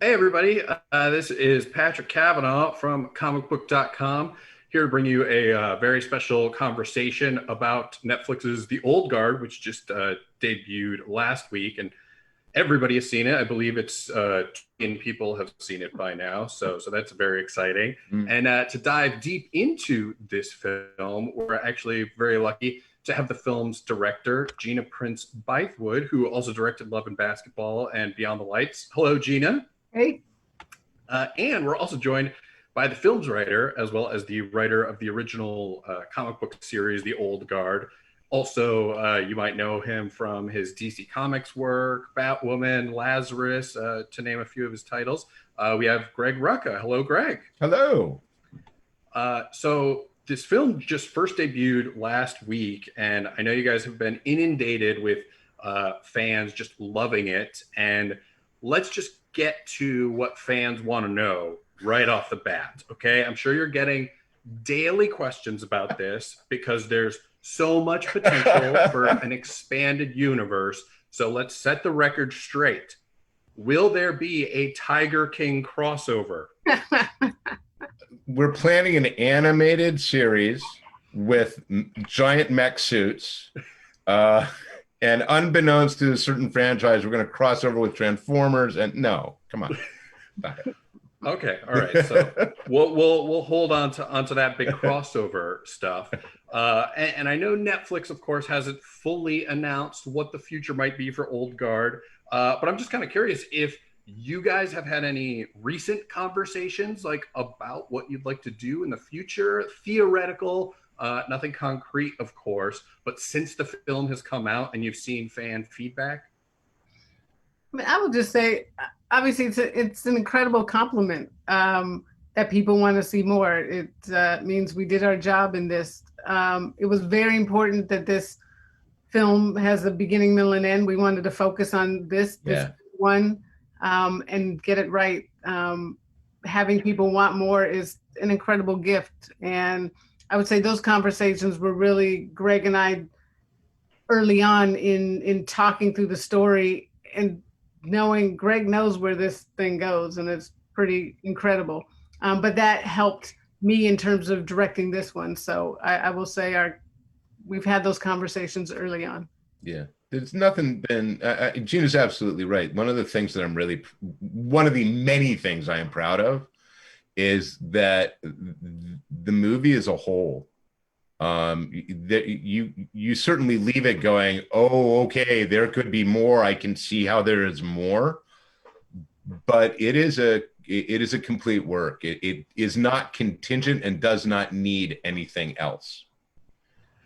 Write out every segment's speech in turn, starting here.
Hey, everybody. This is Patrick Kavanaugh from comicbook.com, here to bring you a very special conversation about Netflix's The Old Guard, which just debuted last week. And everybody has seen it. I believe it's 10 people have seen it by now. So that's very exciting. And to dive deep into this film, we're actually very lucky to have the film's director, Gina Prince-Bythewood, who also directed Love and Basketball and Beyond the Lights. Hello, Gina. Hey. And we're also joined by the film's writer, as well as the writer of the original comic book series, The Old Guard. Also, you might know him from his DC Comics work, Batwoman, Lazarus, to name a few of his titles. We have Greg Rucka. Hello, Greg. Hello. So this film just first debuted last week, and I know you guys have been inundated with fans just loving it. And let's just get to what fans want to know right off the bat, okay? I'm sure you're getting daily questions about this because there's so much potential for an expanded universe. So let's set the record straight. Will there be a Tiger King crossover? We're planning an animated series with giant mech suits. And unbeknownst to a certain franchise, we're going to cross over with Transformers. And no, come on. Okay, all right. So we'll hold onto that big crossover stuff. And I know Netflix, of course, hasn't fully announced what the future might be for Old Guard. But I'm just kind of curious if you guys have had any recent conversations like about what you'd like to do in the future, theoretical. Nothing concrete, of course, but since the film has come out and you've seen fan feedback? I mean, I would just say, obviously, it's an incredible compliment that people want to see more. It means we did our job in this. It was very important that this film has a beginning, middle, and end. We wanted to focus on this one and get it right. Having people want more is an incredible gift. And I would say those conversations were really Greg and I early on in talking through the story and knowing Greg knows where this thing goes, and it's pretty incredible. But that helped me in terms of directing this one. So I will say we've had those conversations early on. Yeah, there's nothing been, Gina's absolutely right. One of the the many things I am proud of is that the movie as a whole, that you certainly leave it going, oh, okay, there could be more. I can see how there is more, but it is a complete work. It is not contingent and does not need anything else.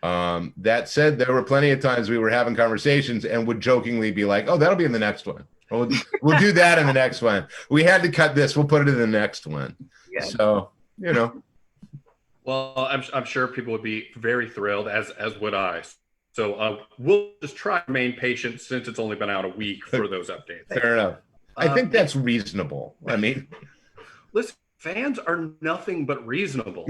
That said, there were plenty of times we were having conversations and would jokingly be like, oh, that'll be in the next one. We'll do that in the next one. We had to cut this. We'll put it in the next one. Yeah. So, Well, I'm sure people would be very thrilled, as would I. So we'll just try to remain patient since it's only been out a week for those updates. Fair enough. I think that's reasonable. I mean, listen, fans are nothing but reasonable.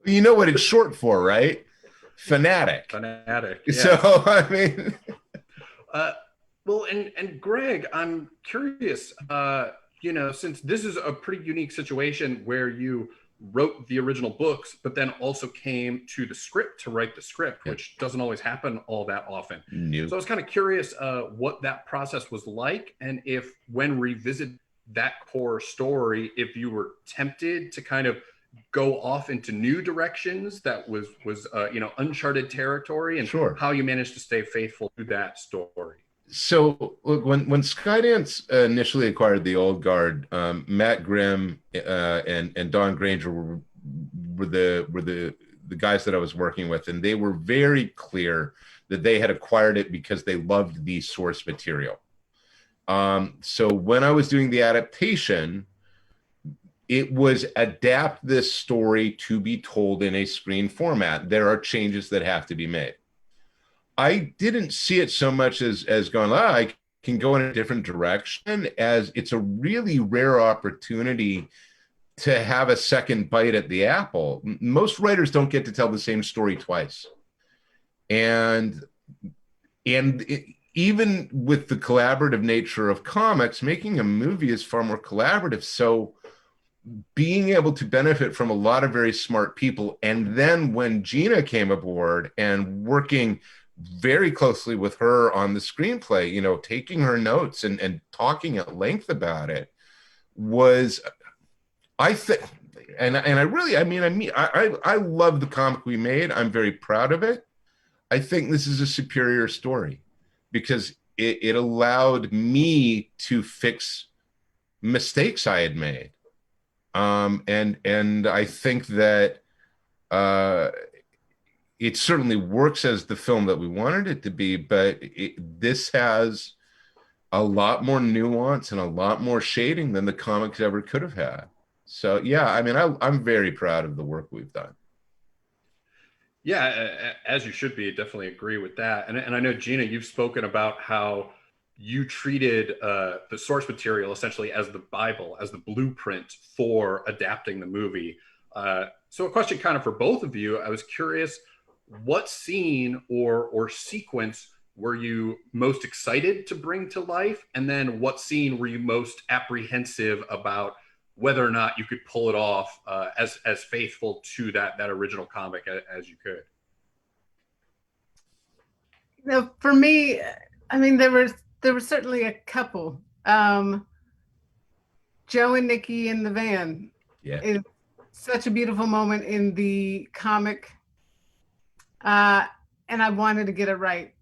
You know what it's short for, right? Fanatic. Fanatic. Yeah. So, I mean. Well, and Greg, I'm curious, since this is a pretty unique situation where you wrote the original books, but then also came to the script to write the script, which doesn't always happen all that often. Nope. So I was kind of curious what that process was like, and if when revisit that core story, if you were tempted to kind of go off into new directions that was uncharted territory, and how you managed to stay faithful to that story. So look, when Skydance initially acquired the Old Guard, Matt Grimm and Don Granger were the guys that I was working with, and they were very clear that they had acquired it because they loved the source material. So when I was doing the adaptation, it was adapt this story to be told in a screen format. There are changes that have to be made. I didn't see it so much as going, I can go in a different direction, as it's a really rare opportunity to have a second bite at the apple. Most writers don't get to tell the same story twice. And even with the collaborative nature of comics, making a movie is far more collaborative. So being able to benefit from a lot of very smart people. And then when Gina came aboard and working very closely with her on the screenplay, you know, taking her notes and talking at length about it was, I think, and I really, I love the comic we made. I'm very proud of it. I think this is a superior story because it allowed me to fix mistakes I had made. And I think that it certainly works as the film that we wanted it to be, but this has a lot more nuance and a lot more shading than the comics ever could have had. So yeah, I mean, I'm very proud of the work we've done. Yeah, as you should be. Definitely agree with that. And I know, Gina, you've spoken about how you treated the source material essentially as the Bible, as the blueprint for adapting the movie. So a question kind of for both of you. I was curious, what scene or sequence were you most excited to bring to life? And then what scene were you most apprehensive about whether or not you could pull it off as faithful to that original comic as you could? You know, for me, I mean, there were certainly a couple. Joe and Nikki in the van Yeah. is such a beautiful moment in the comic, and I wanted to get it right.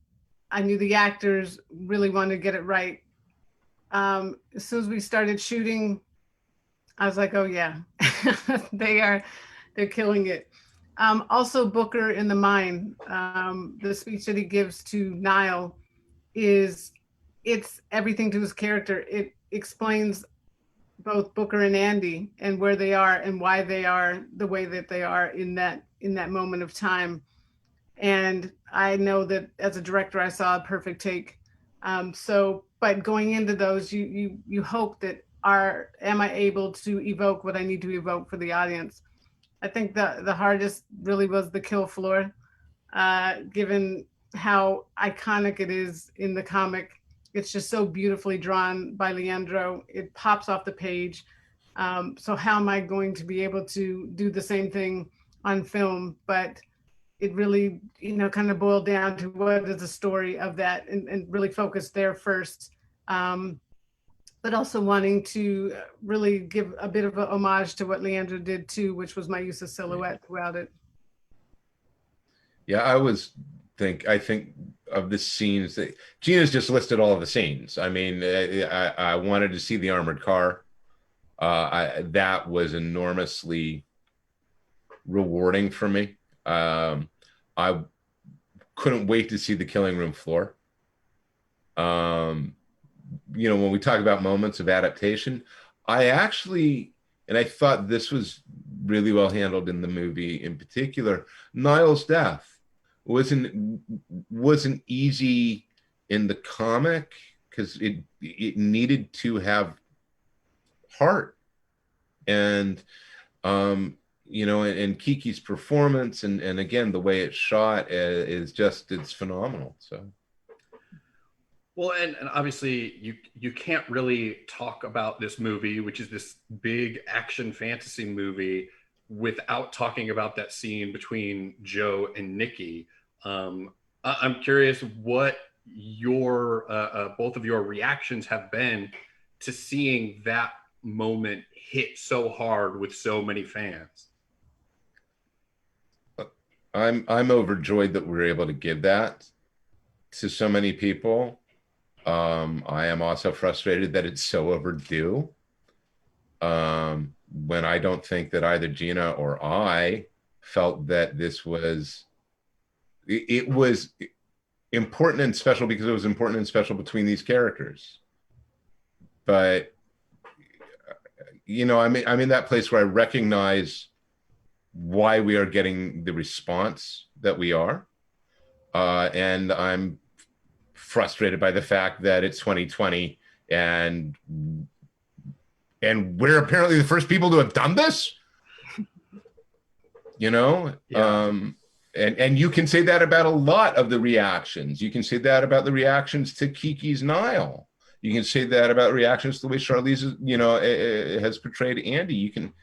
I knew the actors really wanted to get it right. As soon as we started shooting, I was like, oh yeah, they're killing it. Also Booker in the mine, the speech that he gives to Niall it's everything to his character. It explains both Booker and Andy and where they are and why they are the way that they are in that moment of time. And I know that as a director, I saw a perfect take. But going into those, you hope that am I able to evoke what I need to evoke for the audience? I think the hardest really was the kill floor, given how iconic it is in the comic. It's just so beautifully drawn by Leandro. It pops off the page. So how am I going to be able to do the same thing on film? But it really, kind of boiled down to what is the story of that and really focus there first. But also wanting to really give a bit of a homage to what Leandro did too, which was my use of silhouette throughout it. Yeah, I think of the scenes that Gina's just listed all of the scenes. I mean, I wanted to see the armored car. That was enormously rewarding for me. I couldn't wait to see the killing room floor. When we talk about moments of adaptation, I thought this was really well handled in the movie. In particular, Niall's death wasn't easy in the comic because it needed to have heart, and and Kiki's performance and again the way it's shot it's phenomenal. So. Well, and obviously you can't really talk about this movie, which is this big action fantasy movie, without talking about that scene between Joe and Nikki. I'm curious what your both of your reactions have been to seeing that moment hit so hard with so many fans. I'm overjoyed that we were able to give that to so many people. I am also frustrated that it's so overdue. When I don't think that either Gina or I felt that this was it was important and special because it was important and special between these characters. But I'm in that place where I recognize why we are getting the response that we are, and I'm frustrated by the fact that it's 2020 and we're apparently the first people to have done this. Yeah. And you can say that about a lot of the reactions. You can say that about the reactions to Kiki's Nile. You can say that about reactions to the way Charlize, has portrayed Andy. You can.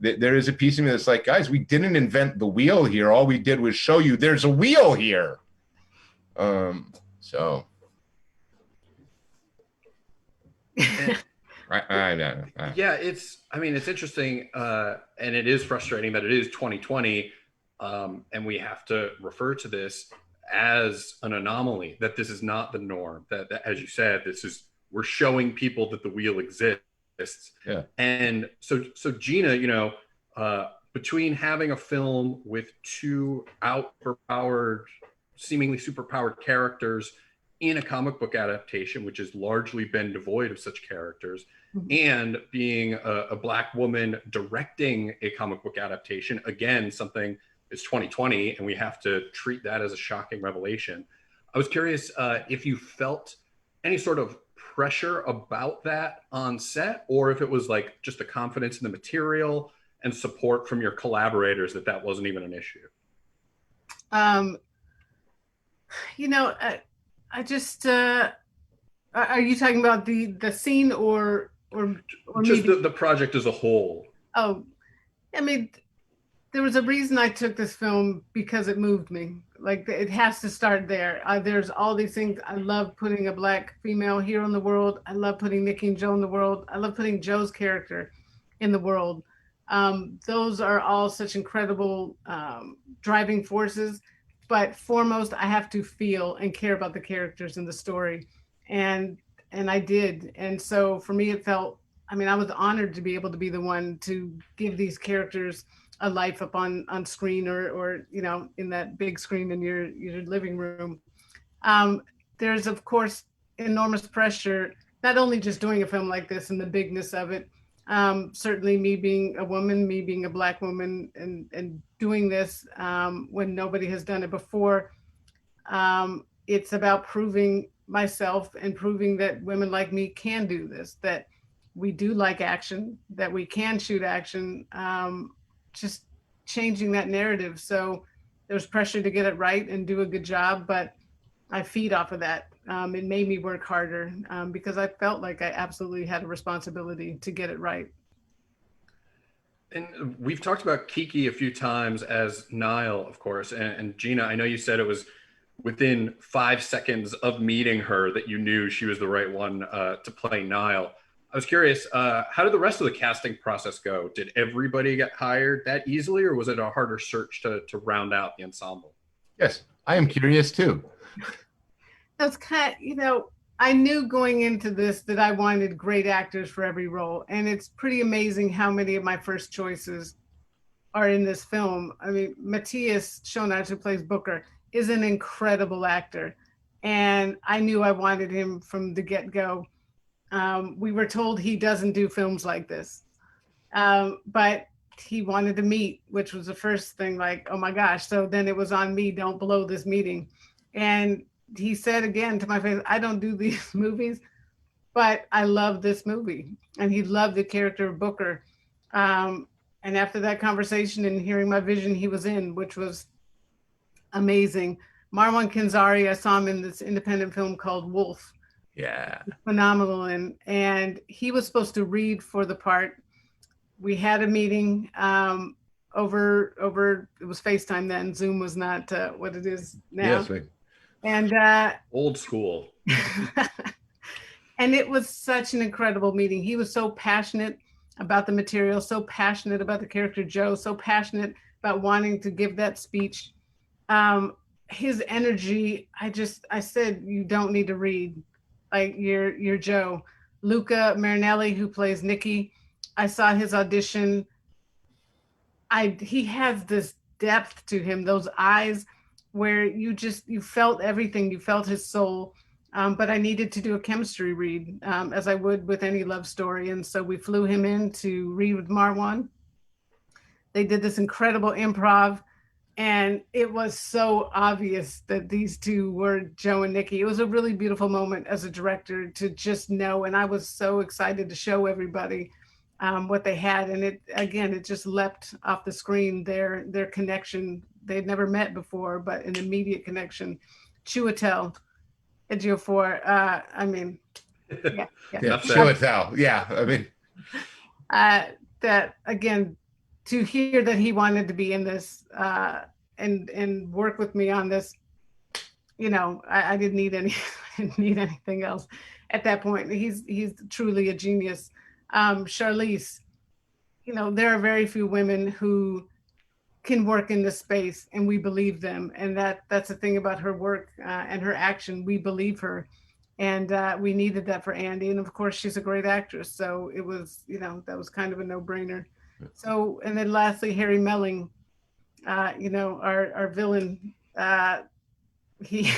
There is a piece of me that's like, guys, we didn't invent the wheel here. All we did was show you there's a wheel here. So. Yeah, it's interesting, and it is frustrating that it is 2020, and we have to refer to this as an anomaly, that this is not the norm, that as you said, we're showing people that the wheel exists. Yeah. And so Gina, between having a film with two seemingly superpowered characters in a comic book adaptation, which has largely been devoid of such characters, and being a Black woman directing a comic book adaptation, again, something is 2020, and we have to treat that as a shocking revelation. I was curious if you felt any sort of pressure about that on set, or if it was like just the confidence in the material and support from your collaborators that wasn't even an issue. I just are you talking about the scene or just the project as a whole? Oh, I mean, there was a reason I took this film, because it moved me. Like, it has to start there. There's all these things. I love putting a Black female hero in the world. I love putting Nikki and Joe in the world. I love putting Joe's character in the world. Those are all such incredible driving forces. But foremost, I have to feel and care about the characters in the story. And I did. And so for me, it felt, I was honored to be able to be the one to give these characters a life up on screen or in that big screen in your living room. There's, of course, enormous pressure, not only just doing a film like this and the bigness of it, certainly me being a woman, me being a Black woman and doing this when nobody has done it before. It's about proving myself and proving that women like me can do this, that we do like action, that we can shoot action, just changing that narrative. So there's pressure to get it right and do a good job, but I feed off of that. It made me work harder because I felt like I absolutely had a responsibility to get it right. And we've talked about Kiki a few times as Nile, of course. And Gina, I know you said it was within 5 seconds of meeting her that you knew she was the right one to play Nile. I was curious, how did the rest of the casting process go? Did everybody get hired that easily, or was it a harder search to round out the ensemble? Yes, I am curious too. That's I knew going into this that I wanted great actors for every role. And it's pretty amazing how many of my first choices are in this film. Matthias Schoenaerts, who plays Booker, is an incredible actor. And I knew I wanted him from the get-go. We were told he doesn't do films like this. But he wanted to meet, which was the first thing, like, oh my gosh. So then it was on me, don't blow this meeting. And he said again to my face, I don't do these movies, but I love this movie. And he loved the character of Booker. And after that conversation and hearing my vision, he was in, which was amazing. Marwan Kenzari, I saw him in this independent film called Wolf. Yeah. Phenomenal. And he was supposed to read for the part. We had a meeting over, it was FaceTime then. Zoom was not what it is now. Yes, right. And old school. And it was such an incredible meeting. He was so passionate about the material, so passionate about the character Joe, so passionate about wanting to give that speech. His energy, I said, you don't need to read. Like, you're Joe. Luca Marinelli, who plays Nikki, I saw his audition. He has this depth to him, those eyes where you felt everything, you felt his soul. But I needed to do a chemistry read, as I would with any love story. And so we flew him in to read with Marwan. They did this incredible improv. And it was so obvious that these two were Joe and Nikki. It was a really beautiful moment as a director to just know. And I was so excited to show everybody what they had. And it just leapt off the screen, their connection they'd never met before, but an immediate connection. Chiwetel Ejiofor, I mean, yeah, Chiwetel, yeah. I mean, that again, to hear that he wanted to be in this and work with me on this, you know, I didn't need any, I didn't need anything else at that point. He's truly a genius. Charlize, you know, there are very few women who can work in this space, and we believe them. And that's the thing about her work and her action. We believe her, and we needed that for Andy. And of course, she's a great actress, so it was, you know, that was kind of a no-brainer. So, and then lastly, Harry Melling, you know, our villain. He,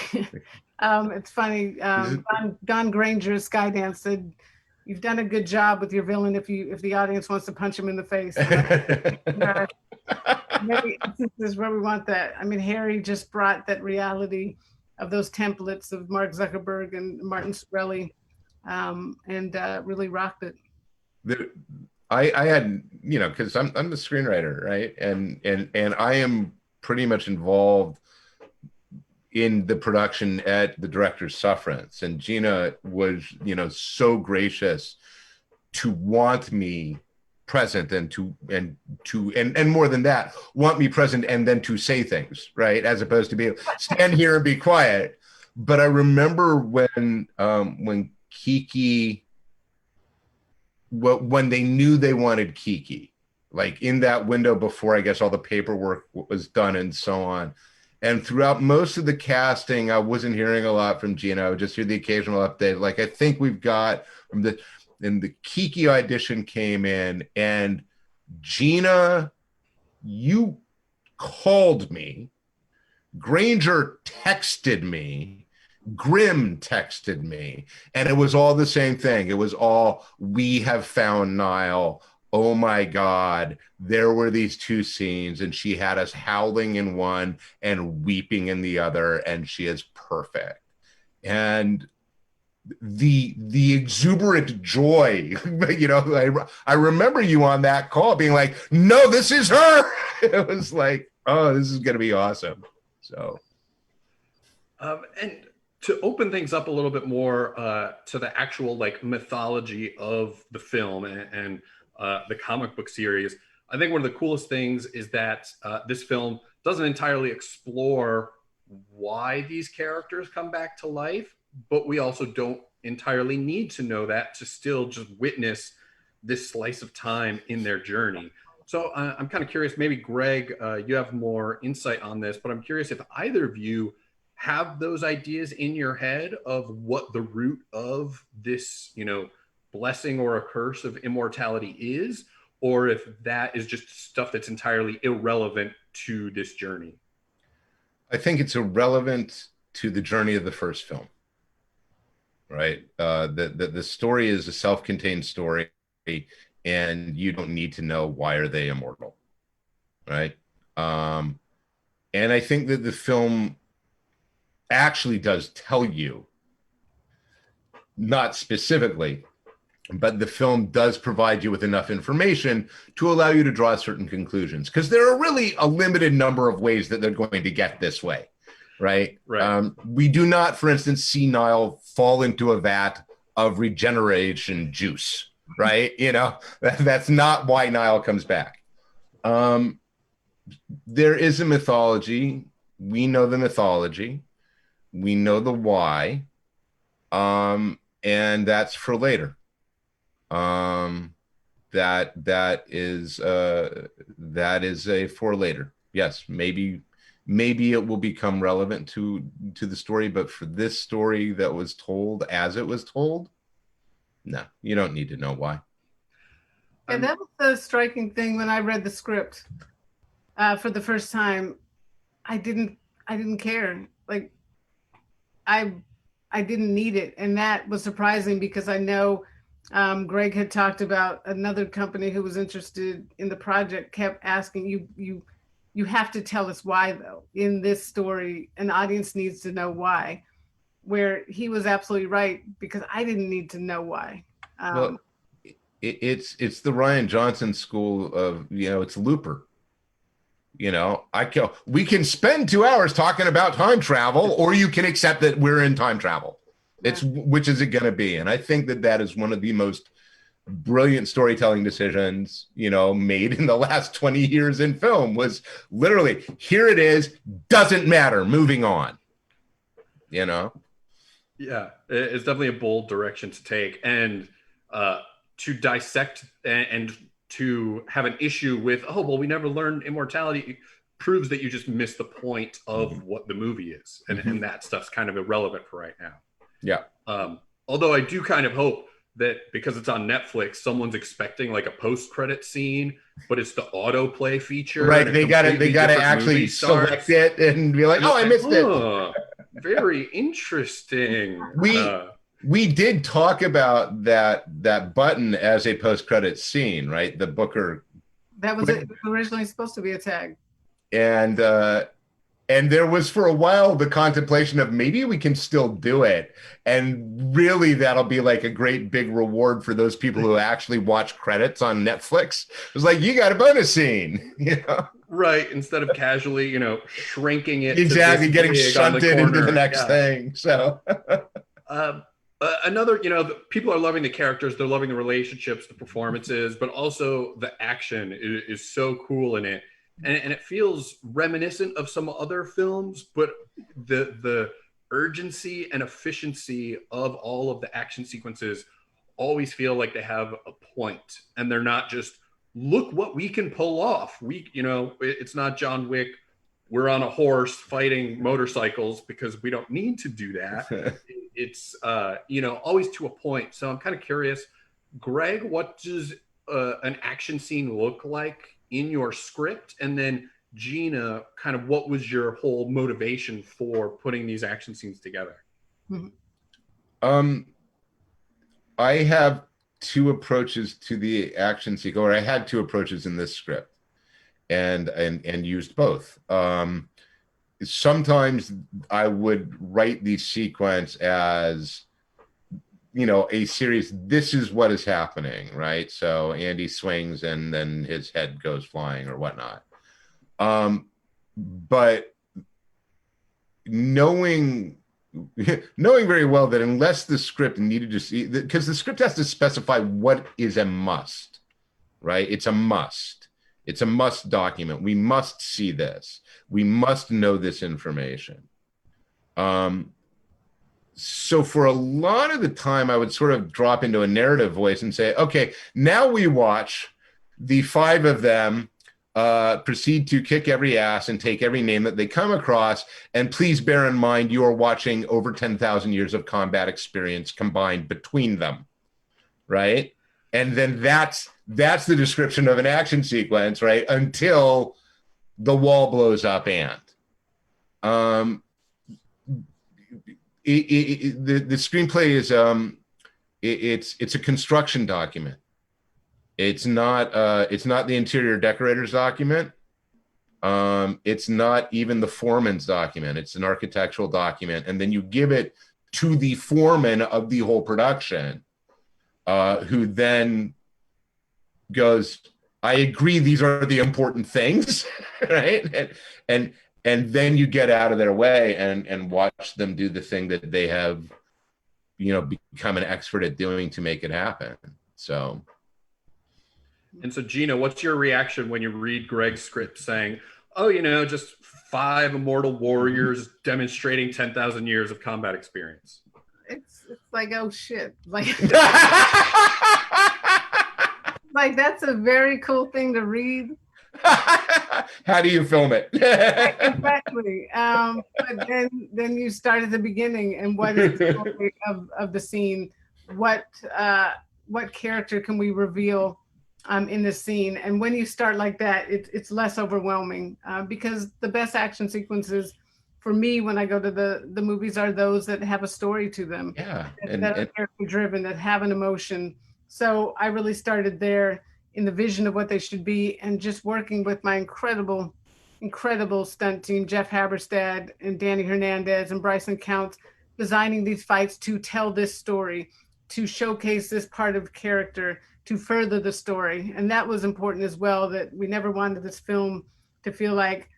it's funny. Don Granger, Skydance, said, "You've done a good job with your villain. If the audience wants to punch him in the face." Maybe this is where we want that. I mean, Harry just brought that reality of those templates of Mark Zuckerberg and Martin Shkreli, and really rocked it. I had, you know, because I'm the screenwriter, right, and I am pretty much involved in the production at the director's sufferance, and Gina was, you know, so gracious to want me present and more than that, want me present and then to say things, right, as opposed to be stand here and be quiet. But I remember when Kiki, when they knew they wanted Kiki, like in that window before I guess all the paperwork was done and so on. And throughout most of the casting, I wasn't hearing a lot from Gina. I would just hear the occasional update. Like, I think we've got from the Kiki audition came in, and Gina, you called me. Granger texted me. Grimm texted me. And it was all the same thing. It was all, we have found Niall. Oh my God, there were these two scenes, and she had us howling in one and weeping in the other, and she is perfect. And the exuberant joy, you know, I remember you on that call being like, no, this is her. It was like, oh, this is going to be awesome. So. And to open things up a little bit more to the actual like mythology of the film and the comic book series, I think one of the coolest things is that this film doesn't entirely explore why these characters come back to life, but we also don't entirely need to know that to still just witness this slice of time in their journey. So I'm kind of curious, maybe Greg, you have more insight on this, but I'm curious if either of you have those ideas in your head of what the root of this, you know, blessing or a curse of immortality is, or if that is just stuff that's entirely irrelevant to this journey. I think it's irrelevant to the journey of the first film, right? The story is a self-contained story, and you don't need to know why are they immortal, right? And I think that the film actually does tell you, not specifically, but the film does provide you with enough information to allow you to draw certain conclusions, because there are really a limited number of ways that they're going to get this way, right? We do not, for instance, see Niall fall into a vat of regeneration juice, right? You know, that's not why Niall comes back. There is a mythology. We know the mythology. We know the why. And that's for later. That is a for later. Yes, maybe it will become relevant to the story, but for this story that was told as it was told, no, you don't need to know why. And that was the striking thing when I read the script for the first time. I didn't care. Like, I didn't need it, and that was surprising because I know Greg had talked about another company who was interested in the project kept asking you have to tell us why, though. In this story, an audience needs to know why, where he was absolutely right, because I didn't need to know why. Well, it's the Rian Johnson school of, you know, it's Looper. You know, we can spend 2 hours talking about time travel, or you can accept that we're in time travel. It's which is it going to be? And I think that is one of the most brilliant storytelling decisions, you know, made in the last 20 years in film. Was literally, here it is, doesn't matter, moving on. You know? Yeah, it's definitely a bold direction to take, and to dissect and to have an issue with, oh, well, we never learned immortality, proves that you just missed the point of what the movie is, and that stuff's kind of irrelevant for right now. Yeah. Although I do kind of hope that because it's on Netflix, someone's expecting like a post-credit scene, but it's the autoplay feature. Right. They got to actually select it and be like, oh, I missed it. Very interesting. We did talk about that button as a post-credit scene, right? The Booker. That was originally supposed to be a tag. And there was for a while the contemplation of maybe we can still do it. And really that'll be like a great big reward for those people who actually watch credits on Netflix. It was like, you got a bonus scene, you know? Right. Instead of casually, you know, shrinking it. Exactly. Getting shunted into the next thing. So another, you know, people are loving the characters. They're loving the relationships, the performances, but also the action is so cool in it. And it feels reminiscent of some other films, but the urgency and efficiency of all of the action sequences always feel like they have a point, and they're not just, look what we can pull off. You know, it's not John Wick, we're on a horse fighting motorcycles, because we don't need to do that. It's, you know, always to a point. So I'm kind of curious, Greg, what does an action scene look like in your script? And then Gina, kind of what was your whole motivation for putting these action scenes together? I have two approaches to the action sequence, or I had two approaches in this script, and used both. Sometimes I would write the sequence as, you know, a series, this is what is happening, right? So Andy swings and then his head goes flying or whatnot. But knowing very well that unless the script needed to see, because the script has to specify what is a must, right? It's a must. It's a must document. We must see this. We must know this information. So for a lot of the time, I would sort of drop into a narrative voice and say, okay, now we watch the five of them proceed to kick every ass and take every name that they come across. And please bear in mind, you are watching over 10,000 years of combat experience combined between them, right? And then that's the description of an action sequence, right? Until the wall blows up and. The screenplay is it's a construction document. It's not the interior decorator's document. It's not even the foreman's document. It's an architectural document, and then you give it to the foreman of the whole production, who then goes, "I agree, these are the important things," right? And then you get out of their way and watch them do the thing that they have, you know, become an expert at doing to make it happen. So. And so, Gina, what's your reaction when you read Greg's script saying, oh, you know, just 5 immortal warriors demonstrating 10,000 years of combat experience? It's like, oh shit. Like, like that's a very cool thing to read. How do you film it? Exactly. But then you start at the beginning, and what is the story of the scene? What character can we reveal in the scene? And when you start like that, it's less overwhelming, because the best action sequences for me when I go to the movies are those that have a story to them. Yeah. That are character driven, that have an emotion. So I really started there in the vision of what they should be, and just working with my incredible stunt team, Jeff Haberstad and Danny Hernandez and Bryson Counts, designing these fights to tell this story, to showcase this part of character, to further the story. And that was important as well, that we never wanted this film to feel like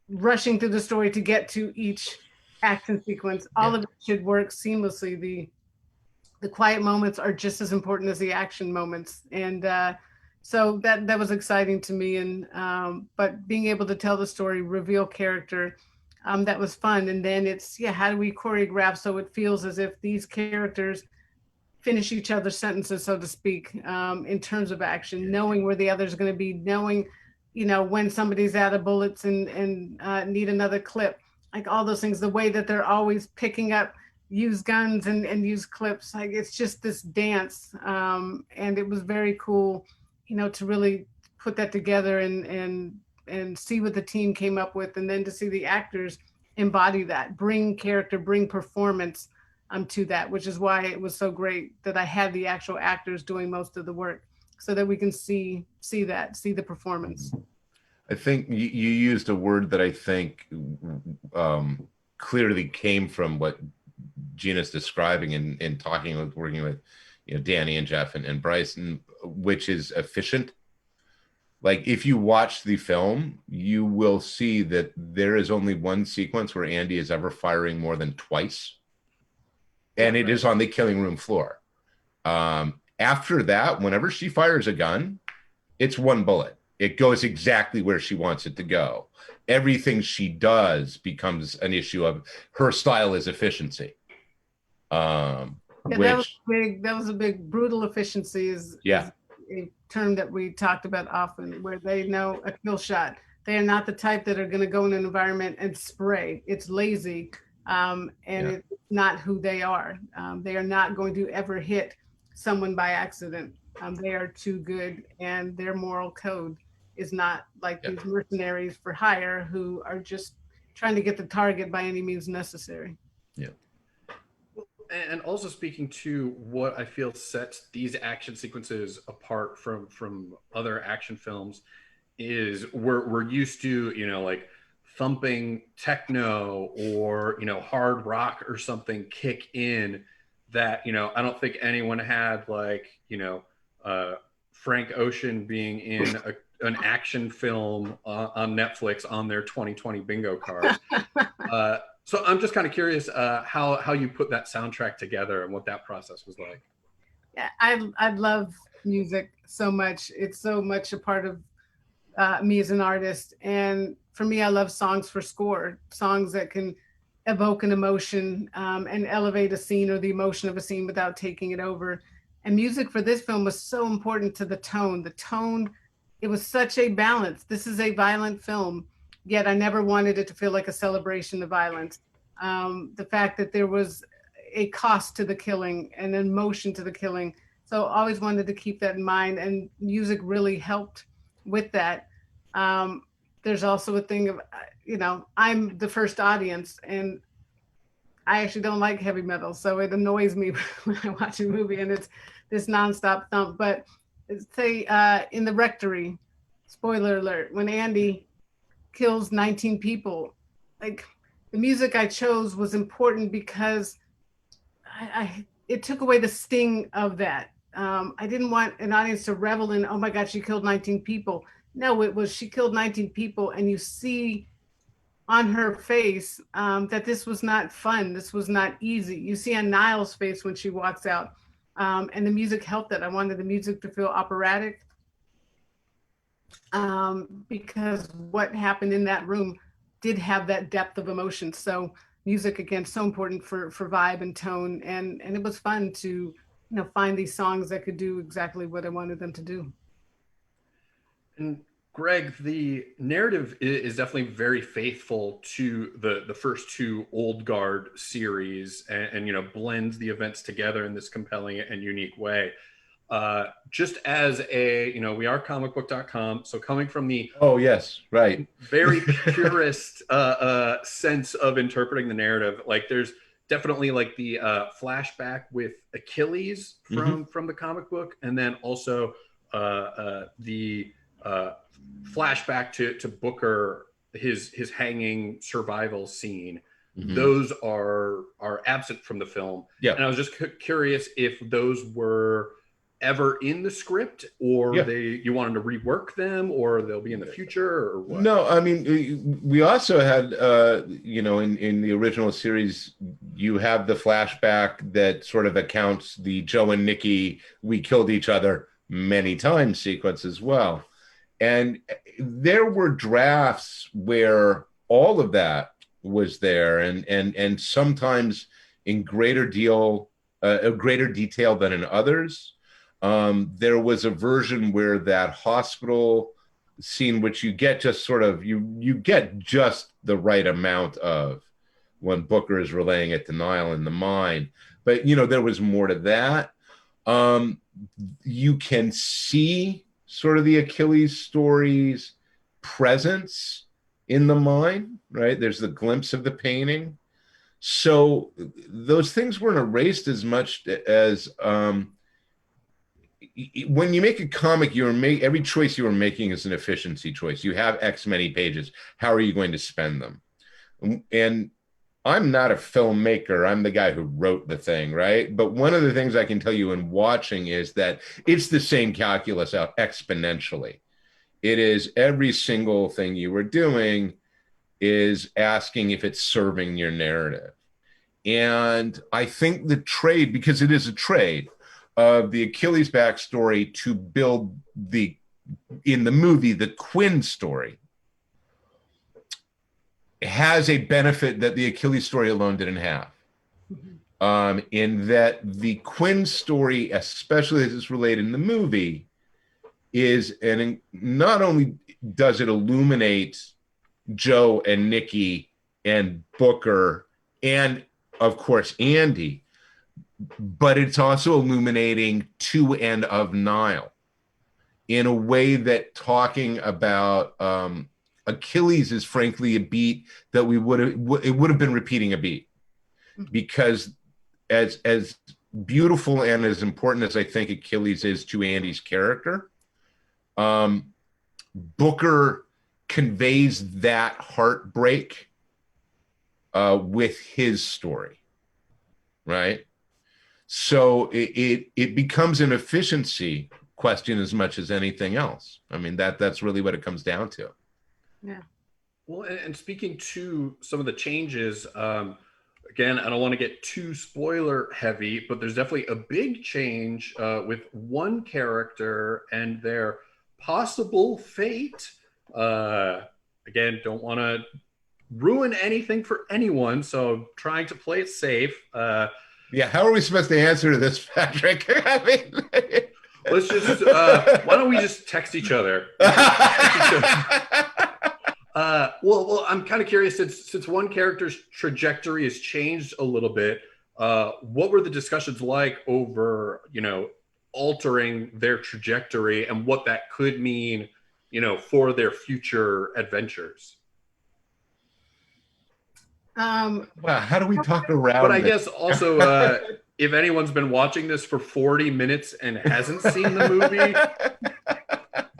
rushing through the story to get to each action sequence. All of it should work seamlessly. The quiet moments are just as important as the action moments, and so that was exciting to me. And but being able to tell the story, reveal character, that was fun. And then it's how do we choreograph so it feels as if these characters finish each other's sentences, so to speak, in terms of action, knowing where the other's going to be, knowing, when somebody's out of bullets and need another clip, like all those things, the way that they're always picking up used guns and used clips, like it's just this dance. And it was very cool, to really put that together and see what the team came up with, and then to see the actors embody that, bring character, bring performance to that, which is why it was so great that I had the actual actors doing most of the work, so that we can see the performance. I think you used a word that I think clearly came from what Gina's describing in working with, Danny and Jeff and Bryson, which is efficient. Like, if you watch the film, you will see that there is only one sequence where Andy is ever firing more than twice. And it is on the killing room floor. After that, whenever she fires a gun, it's one bullet. It goes exactly where she wants it to go. Everything she does becomes an issue of her style is efficiency. That was a big brutal efficiency is a term that we talked about often, where they know a kill shot. They are not the type that are going to go in an environment and spray. It's lazy. It's not who they are. They are not going to ever hit someone by accident. They are too good, and their moral code is not like these mercenaries for hire who are just trying to get the target by any means necessary. Yeah. And also speaking to what I feel sets these action sequences apart from other action films is we're used to, like thumping techno or, hard rock or something kick in that, I don't think anyone had, like, Frank Ocean being in an action film on Netflix on their 2020 bingo cards. So I'm just kind of curious how you put that soundtrack together and what that process was like. Yeah, I love music so much. It's so much a part of me as an artist. And for me, I love songs for score, songs that can evoke an emotion and elevate a scene or the emotion of a scene without taking it over. And music for this film was so important to the tone. The tone, it was such a balance. This is a violent film, yet I never wanted it to feel like a celebration of violence. The fact that there was a cost to the killing, an emotion to the killing. So I always wanted to keep that in mind, and music really helped with that. There's also a thing of, I'm the first audience, and I actually don't like heavy metal, so it annoys me when I watch a movie and it's this nonstop thump. But say in the rectory, spoiler alert, when Andy kills 19 people, like, the music I chose was important because it took away the sting of that. I didn't want an audience to revel in, oh my God, she killed 19 people. No, it was she killed 19 people, and you see on her face that this was not fun. This was not easy. You see on Niall's face when she walks out, and the music helped that. I wanted the music to feel operatic because what happened in that room did have that depth of emotion. So music, again, so important for vibe and tone. And it was fun to, find these songs that could do exactly what I wanted them to do. And Greg, the narrative is definitely very faithful to the first two Old Guard series and blends the events together in this compelling and unique way. Just as we are comicbook.com, so coming from the very purist sense of interpreting the narrative, like there's definitely like the flashback with Achilles from the comic book, and then also the flashback to Booker, his hanging survival scene. Those are absent from the film. And I was just curious if those were ever in the script, or Yeah. you want them to rework them, or they'll be in the future, or what? No, I mean, we also had, in the original series, you have the flashback that sort of accounts the Joe and Nikki, we killed each other many times sequence as well. And there were drafts where all of that was there, and sometimes in greater detail than in others. There was a version where that hospital scene, which you get just sort of you get just the right amount of when Booker is relaying it to Niall in the mine, but there was more to that. You can see sort of the Achilles story's presence in the mine, right? There's the glimpse of the painting. So those things weren't erased as much as when you make a comic, every choice you are making is an efficiency choice. You have X many pages. How are you going to spend them? And I'm not a filmmaker. I'm the guy who wrote the thing, right? But one of the things I can tell you in watching is that it's the same calculus out exponentially. It is every single thing you were doing is asking if it's serving your narrative. And I think the trade, because it is a trade of the Achilles backstory to build in the movie, the Quinn story, has a benefit that the Achilles story alone didn't have. In that the Quinn story, especially as it's related in the movie, and not only does it illuminate Joe and Nikki and Booker and, of course, Andy, but it's also illuminating to and of Niall in a way that talking about Achilles is frankly a beat that it would have been repeating a beat, because as beautiful and as important as I think Achilles is to Andy's character, Booker conveys that heartbreak with his story, right? So it becomes an efficiency question as much as anything else. I mean, that's really what it comes down to. Yeah. Well, and speaking to some of the changes, again, I don't want to get too spoiler heavy, but there's definitely a big change with one character and their possible fate. Again, don't want to ruin anything for anyone, so I'm trying to play it safe. Yeah, how are we supposed to answer to this, Patrick? I mean, let's just why don't we just text each other? Well, I'm kind of curious, since one character's trajectory has changed a little bit. What were the discussions like over, altering their trajectory and what that could mean, for their future adventures? Wow, how do we talk around But I this? guess also, if anyone's been watching this for 40 minutes and hasn't seen the movie,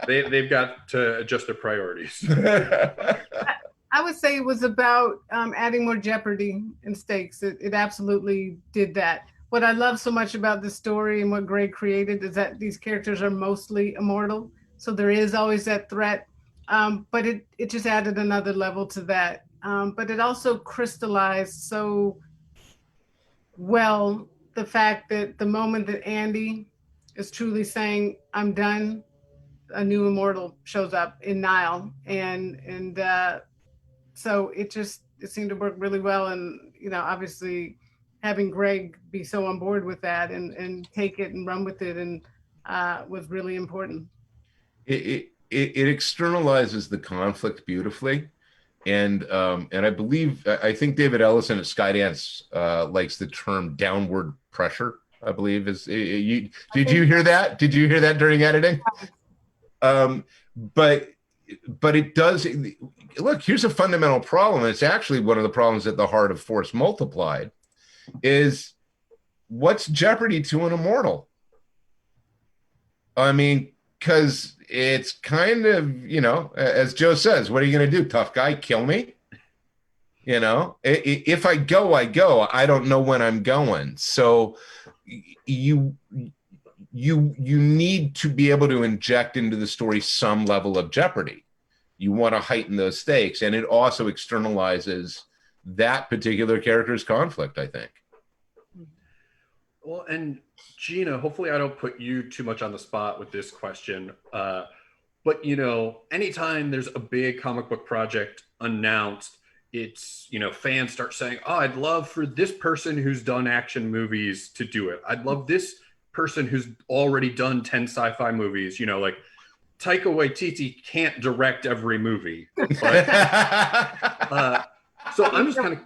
they've got to adjust their priorities. I would say it was about adding more jeopardy and stakes. It absolutely did that. What I love so much about this story and what Greg created is that these characters are mostly immortal. So there is always that threat. But it just added another level to that. But it also crystallized so well the fact that the moment that Andy is truly saying, I'm done, a new immortal shows up in Niall. And so it seemed to work really well. And, obviously having Greg be so on board with that and take it and run with it and was really important. It externalizes the conflict beautifully. And I think David Ellison at Skydance likes the term downward pressure, I believe. Did you hear that? Did you hear that during editing? But it does. Look, here's a fundamental problem. It's actually one of the problems at the heart of Force Multiplied is what's jeopardy to an immortal? I mean, because it's kind of, as Joe says, what are you going to do? Tough guy, kill me? If I go, I go. I don't know when I'm going. So you need to be able to inject into the story some level of jeopardy. You want to heighten those stakes, and it also externalizes that particular character's conflict, I think. Well, and Gina, hopefully I don't put you too much on the spot with this question. But anytime there's a big comic book project announced, it's, fans start saying, oh, I'd love for this person who's done action movies to do it. I'd love this person who's already done 10 sci-fi movies, like Taika Waititi can't direct every movie. But, so I'm just kind of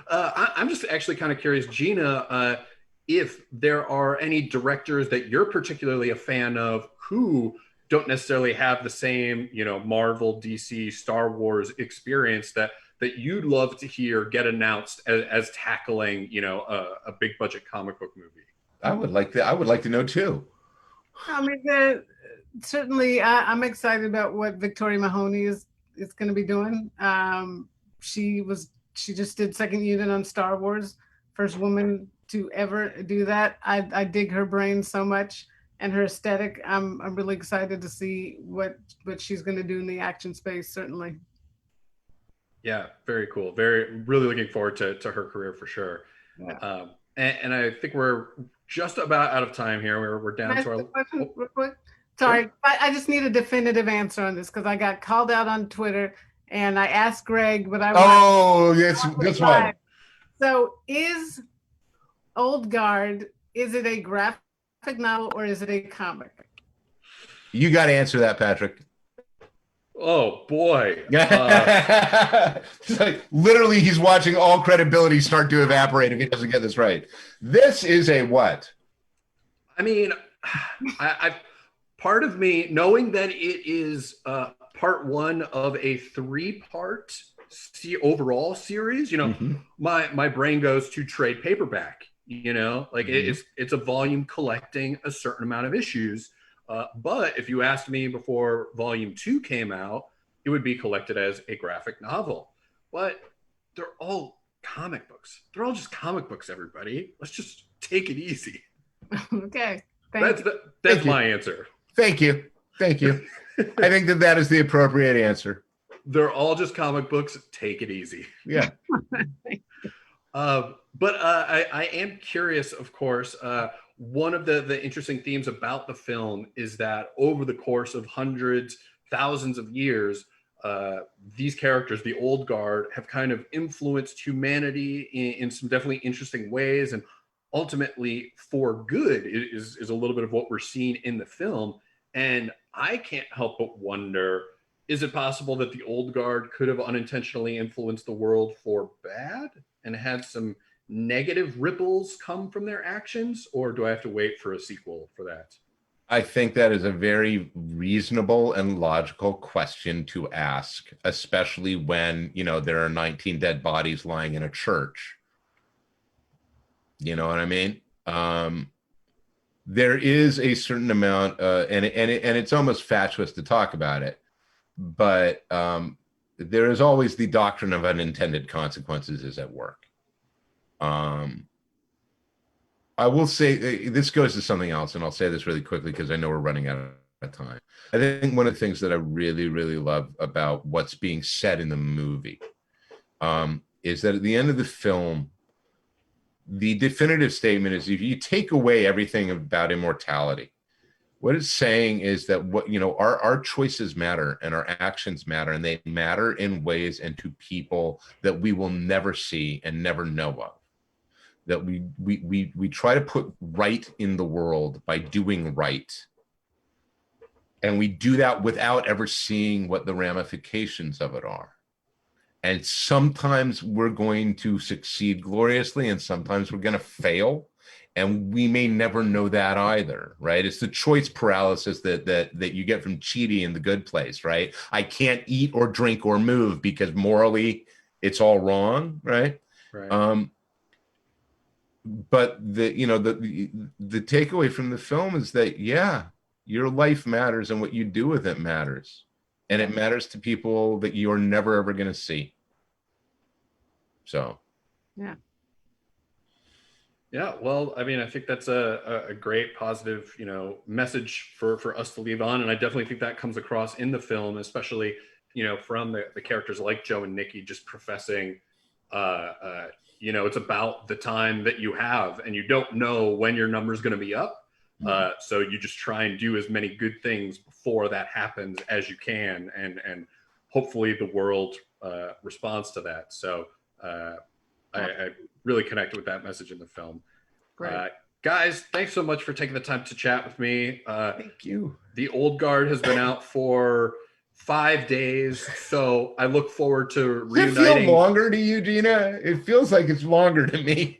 I'm just actually kind of curious, Gina, if there are any directors that you're particularly a fan of who don't necessarily have the same, Marvel, DC, Star Wars experience that you'd love to hear get announced as tackling, a big budget comic book movie. I would like to know too. I mean, certainly, I'm excited about what Victoria Mahoney is going to be doing. She just did second unit on Star Wars, first woman to ever do that. I dig her brain so much and her aesthetic. I'm really excited to see what she's going to do in the action space. Certainly. Yeah, very cool. Really looking forward to her career for sure. Yeah. And I think we're just about out of time here. We're down to our question real quick. Sorry, sure. I just need a definitive answer on this because I got called out on Twitter and I asked Greg, but that's one. So is Old Guard, is it a graphic novel or is it a comic? You got to answer that, Patrick. Oh boy. Like, literally he's watching all credibility start to evaporate if he doesn't get this right. This is a what? I mean, I part of me, knowing that it is part one of a 3-part overall series, mm-hmm. my brain goes to trade paperback, like mm-hmm. it's a volume collecting a certain amount of issues. But if you asked me before volume 2 came out, it would be collected as a graphic novel. But they're all comic books. They're all just comic books, everybody. Let's just take it easy. Okay. That's my answer. Thank you. I think that is the appropriate answer. They're all just comic books. Take it easy. Yeah. But I am curious, of course, one of the interesting themes about the film is that over the course of hundreds, thousands of years, these characters, the Old Guard, have kind of influenced humanity in some definitely interesting ways. And ultimately, for good is a little bit of what we're seeing in the film. And I can't help but wonder, is it possible that the Old Guard could have unintentionally influenced the world for bad and had some negative ripples come from their actions? Or do I have to wait for a sequel for that? I think that is a very reasonable and logical question to ask, especially when, there are 19 dead bodies lying in a church. You know what I mean? There is a certain amount, and it's almost fatuous to talk about it, but there is always the doctrine of unintended consequences is at work. I will say this goes to something else, and I'll say this really quickly because I know we're running out of time. I think one of the things that I really, really love about what's being said in the movie is that at the end of the film, the definitive statement is if you take away everything about immortality, what it's saying is that our choices matter and our actions matter, and they matter in ways and to people that we will never see and never know of. That we try to put right in the world by doing right. And we do that without ever seeing what the ramifications of it are. And sometimes we're going to succeed gloriously, and sometimes we're going to fail. And we may never know that either, right? It's the choice paralysis that you get from Chidi in The Good Place, right? I can't eat or drink or move because morally it's all wrong, right? Right. But the takeaway from the film is that, yeah, your life matters and what you do with it matters. And it matters to people that you're never, ever going to see. So. Yeah. Yeah, well, I mean, I think that's a great positive, message for us to leave on. And I definitely think that comes across in the film, especially, from the characters like Joe and Nikki just professing, uh, uh, it's about the time that you have and you don't know when your number is going to be up. So you just try and do as many good things before that happens as you can. And hopefully the world responds to that. So I really connected with that message in the film. Great. Guys, thanks so much for taking the time to chat with me. Thank you. The Old Guard has been out for 5 days, so I look forward to Does it reuniting. feel longer to you, Gina? It feels like it's longer to me.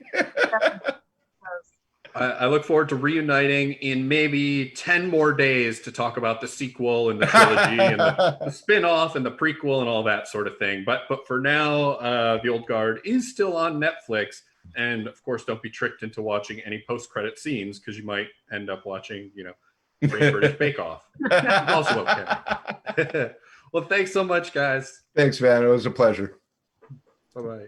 I look forward to reuniting in maybe 10 more days to talk about the sequel and the trilogy and the spin-off and the prequel and all that sort of thing. But for now, The Old Guard is still on Netflix. And of course, don't be tricked into watching any post-credit scenes because you might end up watching, Great British Bake Off. Also okay. Well, thanks so much, guys. Thanks, man. It was a pleasure. Bye-bye.